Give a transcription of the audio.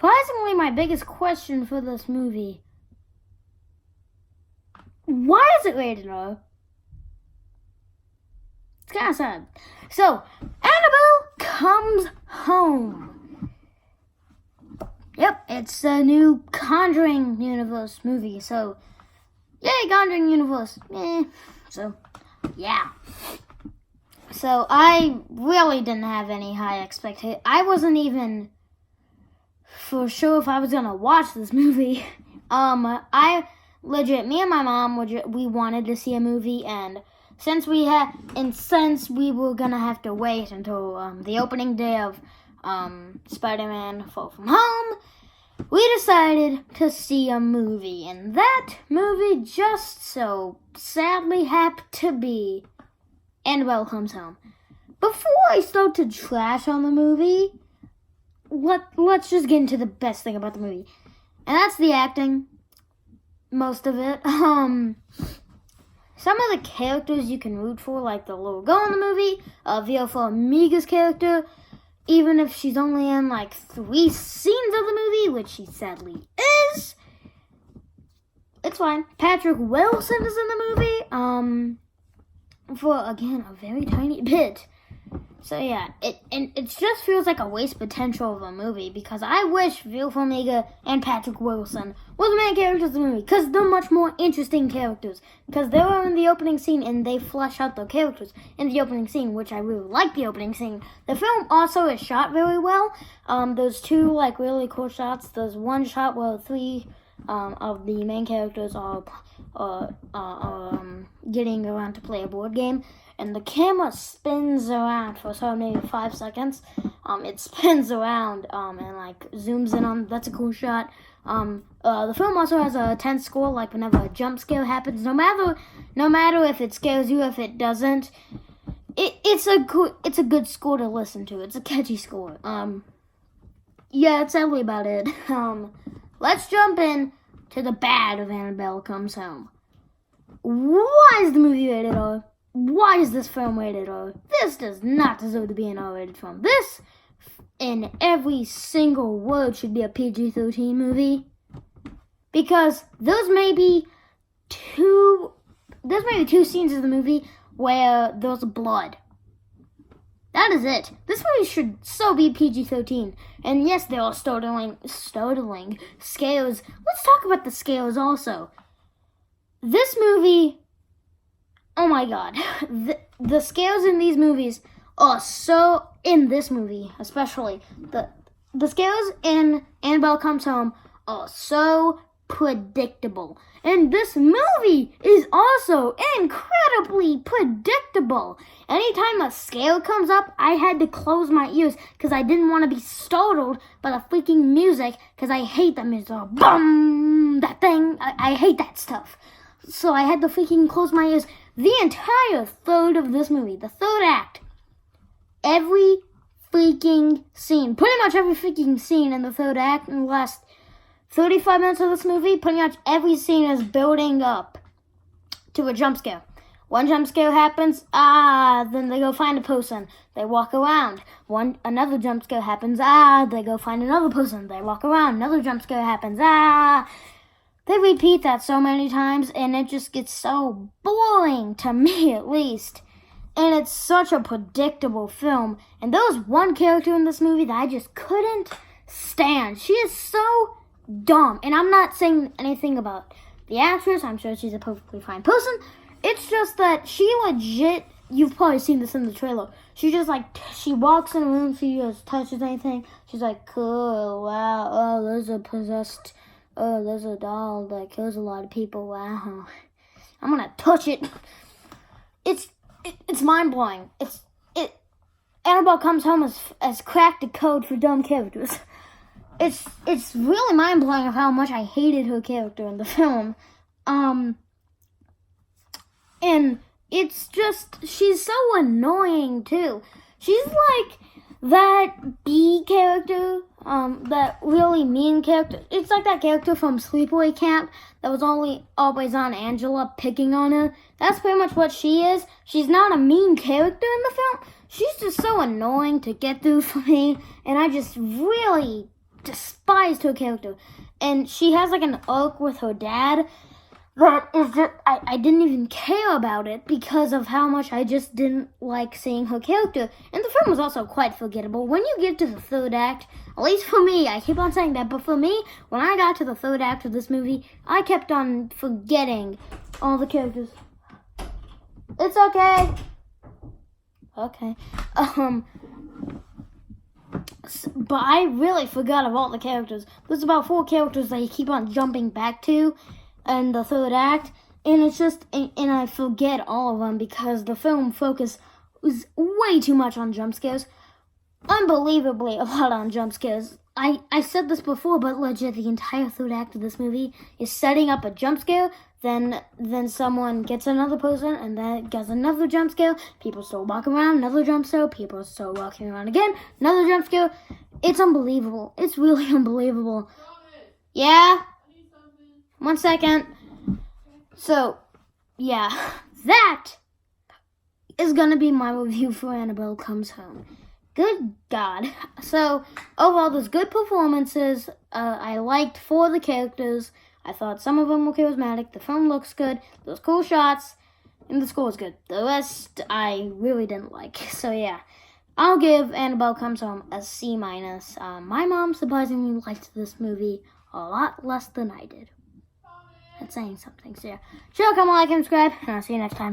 Surprisingly, my biggest question for this movie, why is it rated R? It's kind of sad. So, Annabel Comes Home. Yep, it's a new Conjuring Universe movie. So, yay, Conjuring Universe. So, yeah. So, I really didn't have any high expectations. I wasn't even for sure if I was going to watch this movie. Me and my mom, we wanted to see a movie, and since we were gonna have to wait until the opening day of Spider-Man Far From Home, we decided to see a movie, and that movie just so sadly happened to be Annabelle Comes Home. Before I start to trash on the movie, let's just get into the best thing about the movie, and that's the acting. Most of it. Some of the characters you can root for, like the little girl in the movie, Viola Farmiga's character, even if she's only in like 3 scenes of the movie, which she sadly is, it's fine. Patrick Wilson is in the movie, for again a very tiny bit. So yeah, it just feels like a waste potential of a movie, because I wish Viola Farmiga and Patrick Wilson were the main characters of the movie, because they're much more interesting characters, because they were in the opening scene and they flesh out their characters in the opening scene, which I really like the opening scene. The film also is shot very well. There's 2 like really cool shots. There's one shot where 3 of the main characters are getting around to play a board game, and the camera spins around for maybe 5 seconds. It spins around and like zooms in on. That's a cool shot. The film also has a tense score, like whenever a jump scare happens. No matter if it scares you, if it doesn't, it's a good score to listen to. It's a catchy score. Yeah, that's sadly about it. Let's jump in to the bad of Annabelle Comes Home. Why is the movie rated R? Why is this film rated R? This does not deserve to be an R-rated film. This, in every single word, should be a PG-13 movie. Because there's maybe two scenes of the movie where there's blood. That is it. This movie should so be PG-13. And yes, there are startling scares. Let's talk about the scares also. This movie, oh my god, the scares in these movies are so, in this movie especially, the scares in Annabelle Comes Home are so predictable. And this movie is also incredibly predictable. Anytime a scare comes up, I had to close my ears because I didn't want to be startled by the freaking music, because I hate that music. Boom! That thing. I hate that stuff. So I had to freaking close my ears. The entire third of this movie, the third act, every freaking scene, pretty much every freaking scene in the third act in the last 35 minutes of this movie, pretty much every scene is building up to a jump scare. One jump scare happens, then they go find a person. They walk around. Another jump scare happens, they go find another person. They walk around. Another jump scare happens, They repeat that so many times, and it just gets so boring, to me at least. And it's such a predictable film. And there was one character in this movie that I just couldn't stand. She is so dumb. And I'm not saying anything about the actress. I'm sure she's a perfectly fine person. It's just that she legit, you've probably seen this in the trailer. She just she walks in a room, she just touches anything. She's like, cool, wow, there's a doll that kills a lot of people. Wow, I'm gonna touch it. It's mind blowing. Annabelle Comes Home has cracked the code for dumb characters. It's really mind blowing of how much I hated her character in the film. And it's just, she's so annoying too. She's like that B character, that really mean character. It's like that character from Sleepaway Camp that was always on Angela picking on her. That's pretty much what she is. She's not a mean character in the film. She's just so annoying to get through for me, and I just really despised her character. And she has like an arc with her dad that is just, I didn't even care about it because of how much I just didn't like seeing her character. And the film was also quite forgettable. When you get to the third act, at least for me, I keep on saying that, but for me, when I got to the third act of this movie, I kept on forgetting all the characters. It's okay. Okay. But I really forgot of all the characters. There's about 4 characters that you keep on jumping back to in the third act, and it's just, and I forget all of them because the film focus was way too much on jump scares. Unbelievably a lot on jump scares. I said this before, but legit, the entire third act of this movie is setting up a jump scare, then someone gets another person, and then gets another jump scare, people start walking around, another jump scare, people start walking around again, another jump scare. It's unbelievable. It's really unbelievable. Yeah? 1 second. So, yeah, that is gonna be my review for Annabelle Comes Home. Good God. So, overall, there's good performances. I liked 4 of the characters. I thought some of them were charismatic. The film looks good. There's cool shots. And the score is good. The rest, I really didn't like. So, yeah. I'll give Annabelle Comes Home a C-. My mom surprisingly liked this movie a lot less than I did. That's saying something. So, yeah. Sure, come like and subscribe. And I'll see you next time.